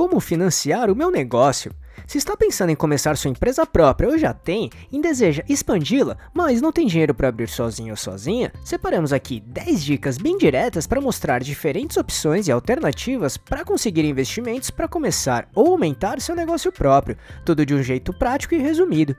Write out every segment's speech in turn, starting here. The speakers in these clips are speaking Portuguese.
Como financiar o meu negócio? Se está pensando em começar sua empresa própria ou já tem e deseja expandi-la, mas não tem dinheiro para abrir sozinho ou sozinha, separamos aqui 10 dicas bem diretas para mostrar diferentes opções e alternativas para conseguir investimentos para começar ou aumentar seu negócio próprio, tudo de um jeito prático e resumido.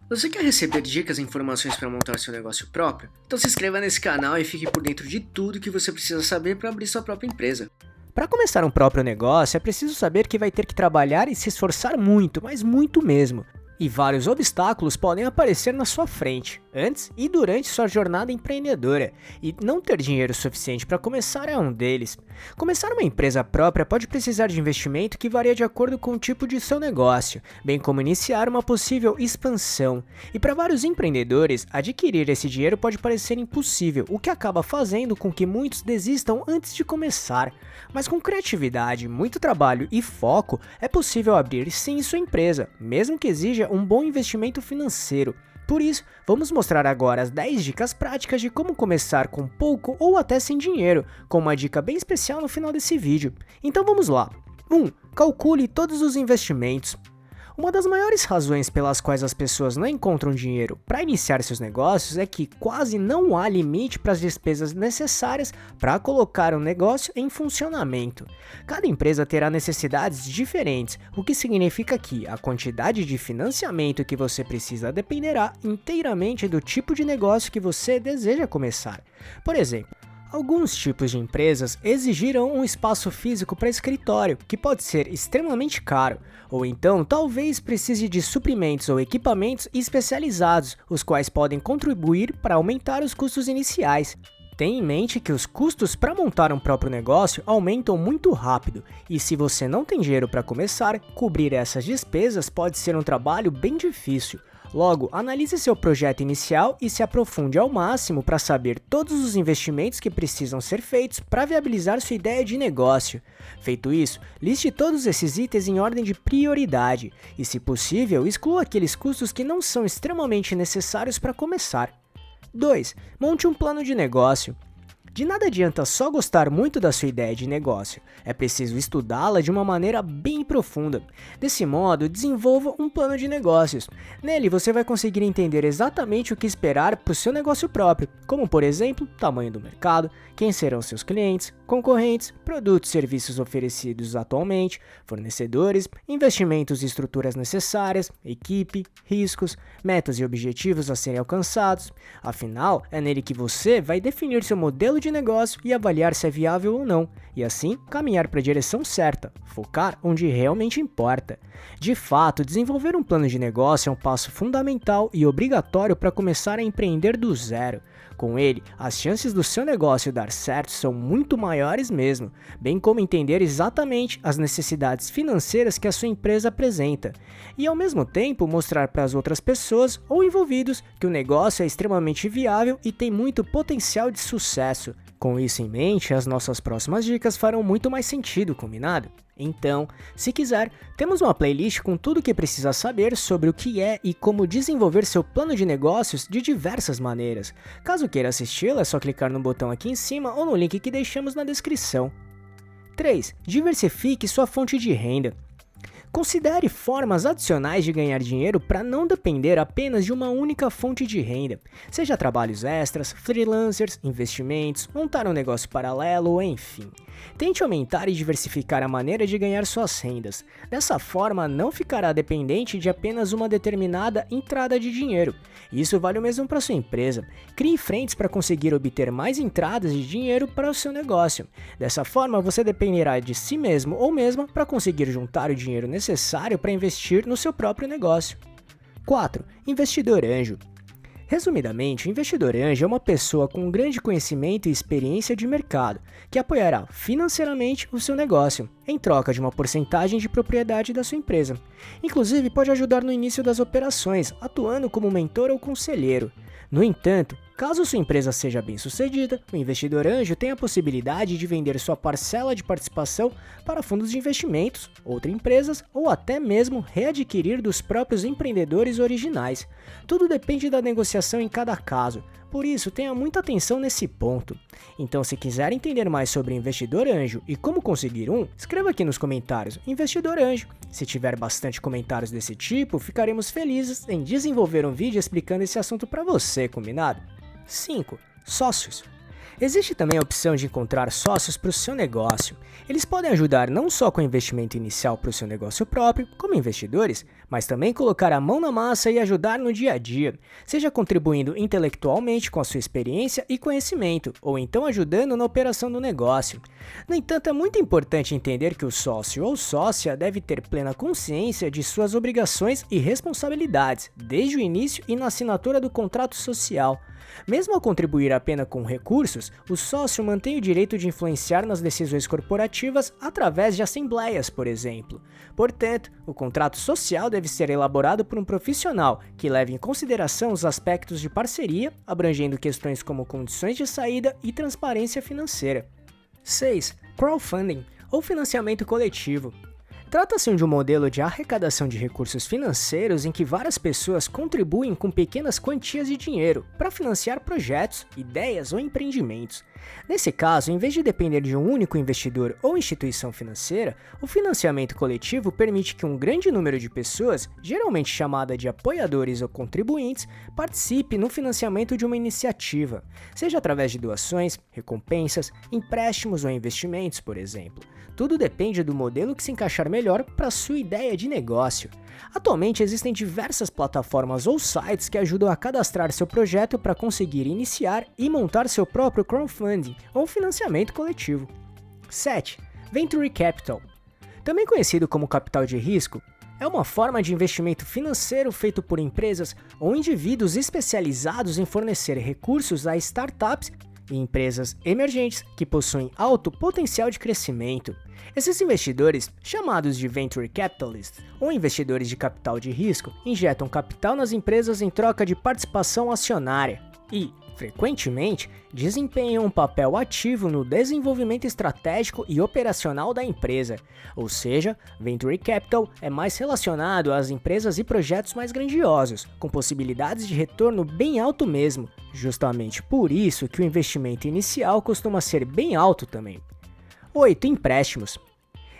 Você quer receber dicas e informações para montar seu negócio próprio? Então se inscreva nesse canal e fique por dentro de tudo que você precisa saber para abrir sua própria empresa. Para começar um próprio negócio, é preciso saber que vai ter que trabalhar e se esforçar muito, mas muito mesmo. E vários obstáculos podem aparecer na sua frente, antes e durante sua jornada empreendedora, e não ter dinheiro suficiente para começar é um deles. Começar uma empresa própria pode precisar de investimento que varia de acordo com o tipo de seu negócio, bem como iniciar uma possível expansão. E para vários empreendedores, adquirir esse dinheiro pode parecer impossível, o que acaba fazendo com que muitos desistam antes de começar. Mas com criatividade, muito trabalho e foco, é possível abrir sim sua empresa, mesmo que exija um bom investimento financeiro. Por isso, vamos mostrar agora as 10 dicas práticas de como começar com pouco ou até sem dinheiro, com uma dica bem especial no final desse vídeo. Então vamos lá. 1. Calcule todos os investimentos. Uma das maiores razões pelas quais as pessoas não encontram dinheiro para iniciar seus negócios é que quase não há limite para as despesas necessárias para colocar um negócio em funcionamento. Cada empresa terá necessidades diferentes, o que significa que a quantidade de financiamento que você precisa dependerá inteiramente do tipo de negócio que você deseja começar. Por exemplo, alguns tipos de empresas exigirão um espaço físico para escritório, que pode ser extremamente caro, ou então talvez precise de suprimentos ou equipamentos especializados, os quais podem contribuir para aumentar os custos iniciais. Tenha em mente que os custos para montar um próprio negócio aumentam muito rápido, e se você não tem dinheiro para começar, cobrir essas despesas pode ser um trabalho bem difícil. Logo, analise seu projeto inicial e se aprofunde ao máximo para saber todos os investimentos que precisam ser feitos para viabilizar sua ideia de negócio. Feito isso, liste todos esses itens em ordem de prioridade e, se possível, exclua aqueles custos que não são extremamente necessários para começar. 2. Monte um plano de negócio. De nada adianta só gostar muito da sua ideia de negócio, é preciso estudá-la de uma maneira bem profunda. Desse modo, desenvolva um plano de negócios. Nele você vai conseguir entender exatamente o que esperar para o seu negócio próprio, como por exemplo, tamanho do mercado, quem serão seus clientes, concorrentes, produtos e serviços oferecidos atualmente, fornecedores, investimentos e estruturas necessárias, equipe, riscos, metas e objetivos a serem alcançados. Afinal, é nele que você vai definir seu modelo de negócio e avaliar se é viável ou não, e assim caminhar para a direção certa, focar onde realmente importa. De fato, desenvolver um plano de negócio é um passo fundamental e obrigatório para começar a empreender do zero. Com ele, as chances do seu negócio dar certo são muito maiores mesmo, bem como entender exatamente as necessidades financeiras que a sua empresa apresenta, e ao mesmo tempo mostrar para as outras pessoas ou envolvidos que o negócio é extremamente viável e tem muito potencial de sucesso. Com isso em mente, as nossas próximas dicas farão muito mais sentido, combinado? Então, se quiser, temos uma playlist com tudo o que precisa saber sobre o que é e como desenvolver seu plano de negócios de diversas maneiras. Caso queira assisti-la, é só clicar no botão aqui em cima ou no link que deixamos na descrição. 3. Diversifique sua fonte de renda. Considere formas adicionais de ganhar dinheiro para não depender apenas de uma única fonte de renda, seja trabalhos extras, freelancers, investimentos, montar um negócio paralelo, enfim. Tente aumentar e diversificar a maneira de ganhar suas rendas. Dessa forma, não ficará dependente de apenas uma determinada entrada de dinheiro. Isso vale o mesmo para sua empresa. Crie frentes para conseguir obter mais entradas de dinheiro para o seu negócio. Dessa forma, você dependerá de si mesmo ou mesma para conseguir juntar o dinheiro necessário para investir no seu próprio negócio. 4. Investidor anjo. Resumidamente, o investidor anjo é uma pessoa com grande conhecimento e experiência de mercado, que apoiará financeiramente o seu negócio, em troca de uma porcentagem de propriedade da sua empresa. Inclusive, pode ajudar no início das operações, atuando como mentor ou conselheiro. No entanto, caso sua empresa seja bem-sucedida, o investidor anjo tem a possibilidade de vender sua parcela de participação para fundos de investimentos, outras empresas ou até mesmo readquirir dos próprios empreendedores originais. Tudo depende da negociação em cada caso, Por isso, tenha muita atenção nesse ponto. Então, se quiser entender mais sobre investidor anjo e como conseguir um, escreva aqui nos comentários investidor anjo. Se tiver bastante comentários desse tipo, ficaremos felizes em desenvolver um vídeo explicando esse assunto para você, combinado? 5. Sócios. Existe também a opção de encontrar sócios para o seu negócio. Eles podem ajudar não só com o investimento inicial para o seu negócio próprio, como investidores, mas também colocar a mão na massa e ajudar no dia a dia, seja contribuindo intelectualmente com a sua experiência e conhecimento, ou então ajudando na operação do negócio. No entanto, é muito importante entender que o sócio ou sócia deve ter plena consciência de suas obrigações e responsabilidades, desde o início e na assinatura do contrato social. Mesmo ao contribuir apenas com recursos, o sócio mantém o direito de influenciar nas decisões corporativas através de assembleias, por exemplo. Portanto, o contrato social deve ser elaborado por um profissional que leve em consideração os aspectos de parceria, abrangendo questões como condições de saída e transparência financeira. 6. Crowdfunding, ou financiamento coletivo. Trata-se de um modelo de arrecadação de recursos financeiros em que várias pessoas contribuem com pequenas quantias de dinheiro para financiar projetos, ideias ou empreendimentos. Nesse caso, em vez de depender de um único investidor ou instituição financeira, o financiamento coletivo permite que um grande número de pessoas, geralmente chamada de apoiadores ou contribuintes, participe no financiamento de uma iniciativa, seja através de doações, recompensas, empréstimos ou investimentos, por exemplo. Tudo depende do modelo que se encaixar melhor para a sua ideia de negócio. Atualmente existem diversas plataformas ou sites que ajudam a cadastrar seu projeto para conseguir iniciar e montar seu próprio crowdfunding ou financiamento coletivo. 7. Venture Capital. Também conhecido como capital de risco, é uma forma de investimento financeiro feito por empresas ou indivíduos especializados em fornecer recursos a startups e empresas emergentes que possuem alto potencial de crescimento. Esses investidores, chamados de Venture Capitalists ou investidores de capital de risco, injetam capital nas empresas em troca de participação acionária e, frequentemente, desempenham um papel ativo no desenvolvimento estratégico e operacional da empresa. Ou seja, Venture Capital é mais relacionado às empresas e projetos mais grandiosos, com possibilidades de retorno bem alto mesmo. Justamente por isso que o investimento inicial costuma ser bem alto também. 8. Empréstimos.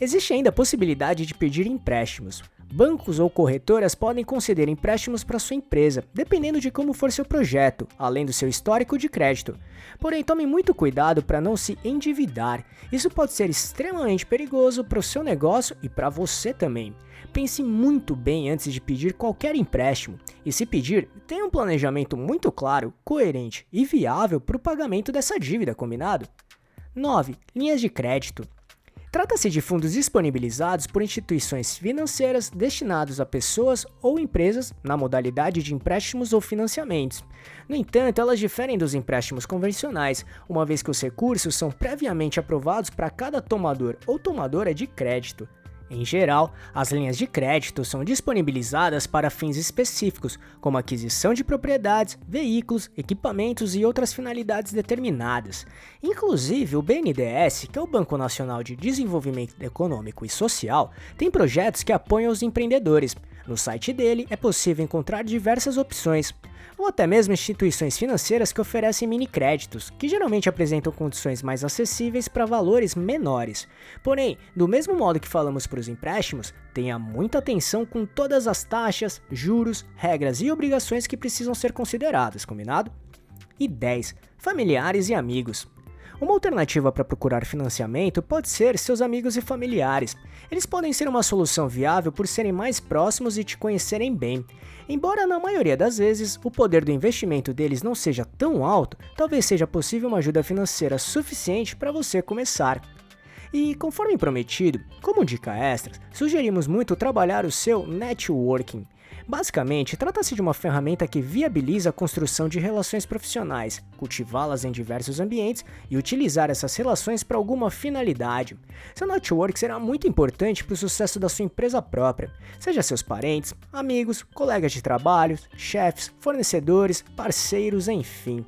Existe ainda a possibilidade de pedir empréstimos. Bancos ou corretoras podem conceder empréstimos para sua empresa, dependendo de como for seu projeto, além do seu histórico de crédito. Porém, tome muito cuidado para não se endividar. Isso pode ser extremamente perigoso para o seu negócio e para você também. Pense muito bem antes de pedir qualquer empréstimo. E se pedir, tenha um planejamento muito claro, coerente e viável para o pagamento dessa dívida, combinado? 9. Linhas de crédito. Trata-se de fundos disponibilizados por instituições financeiras destinados a pessoas ou empresas na modalidade de empréstimos ou financiamentos. No entanto, elas diferem dos empréstimos convencionais, uma vez que os recursos são previamente aprovados para cada tomador ou tomadora de crédito. Em geral, as linhas de crédito são disponibilizadas para fins específicos, como aquisição de propriedades, veículos, equipamentos e outras finalidades determinadas. Inclusive, o BNDES, que é o Banco Nacional de Desenvolvimento Econômico e Social, tem projetos que apoiam os empreendedores. No site dele é possível encontrar diversas opções, ou até mesmo instituições financeiras que oferecem mini-créditos, que geralmente apresentam condições mais acessíveis para valores menores. Porém, do mesmo modo que falamos para os empréstimos, tenha muita atenção com todas as taxas, juros, regras e obrigações que precisam ser consideradas, combinado? E 10. Familiares e amigos. Uma alternativa para procurar financiamento pode ser seus amigos e familiares. Eles podem ser uma solução viável por serem mais próximos e te conhecerem bem. Embora na maioria das vezes o poder do investimento deles não seja tão alto, talvez seja possível uma ajuda financeira suficiente para você começar. E, conforme prometido, como dica extra, sugerimos muito trabalhar o seu networking. Basicamente, trata-se de uma ferramenta que viabiliza a construção de relações profissionais, cultivá-las em diversos ambientes e utilizar essas relações para alguma finalidade. Seu network será muito importante para o sucesso da sua empresa própria, seja seus parentes, amigos, colegas de trabalho, chefes, fornecedores, parceiros, enfim.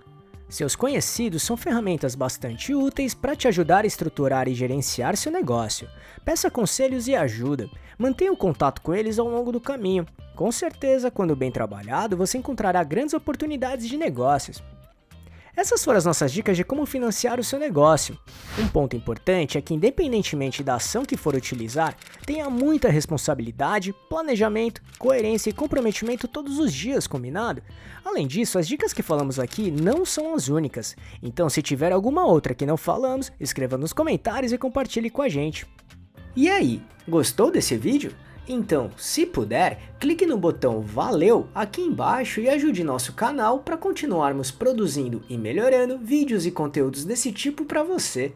Seus conhecidos são ferramentas bastante úteis para te ajudar a estruturar e gerenciar seu negócio. Peça conselhos e ajuda. Mantenha o contato com eles ao longo do caminho. Com certeza, quando bem trabalhado, você encontrará grandes oportunidades de negócios. Essas foram as nossas dicas de como financiar o seu negócio. Um ponto importante é que, independentemente da ação que for utilizar, tenha muita responsabilidade, planejamento, coerência e comprometimento todos os dias, combinado? Além disso, as dicas que falamos aqui não são as únicas, então se tiver alguma outra que não falamos, escreva nos comentários e compartilhe com a gente. E aí, gostou desse vídeo? Então, se puder, clique no botão Valeu aqui embaixo e ajude nosso canal para continuarmos produzindo e melhorando vídeos e conteúdos desse tipo para você.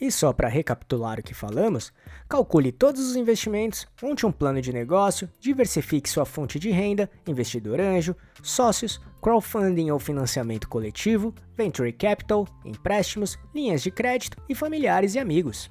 E só para recapitular o que falamos, calcule todos os investimentos, monte um plano de negócio, diversifique sua fonte de renda, investidor anjo, sócios, crowdfunding ou financiamento coletivo, venture capital, empréstimos, linhas de crédito e familiares e amigos.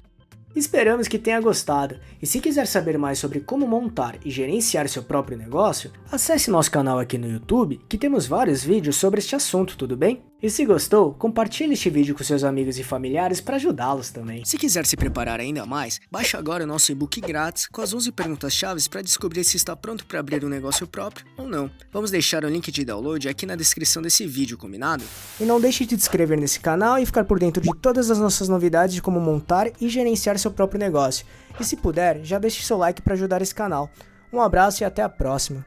Esperamos que tenha gostado, e se quiser saber mais sobre como montar e gerenciar seu próprio negócio, acesse nosso canal aqui no YouTube, que temos vários vídeos sobre este assunto, tudo bem? E se gostou, compartilhe este vídeo com seus amigos e familiares para ajudá-los também. Se quiser se preparar ainda mais, baixe agora o nosso e-book grátis com as 11 perguntas-chave para descobrir se está pronto para abrir um negócio próprio ou não. Vamos deixar o link de download aqui na descrição desse vídeo, combinado? E não deixe de se inscrever nesse canal e ficar por dentro de todas as nossas novidades de como montar e gerenciar seu próprio negócio. E se puder, já deixe seu like para ajudar esse canal. Um abraço e até a próxima.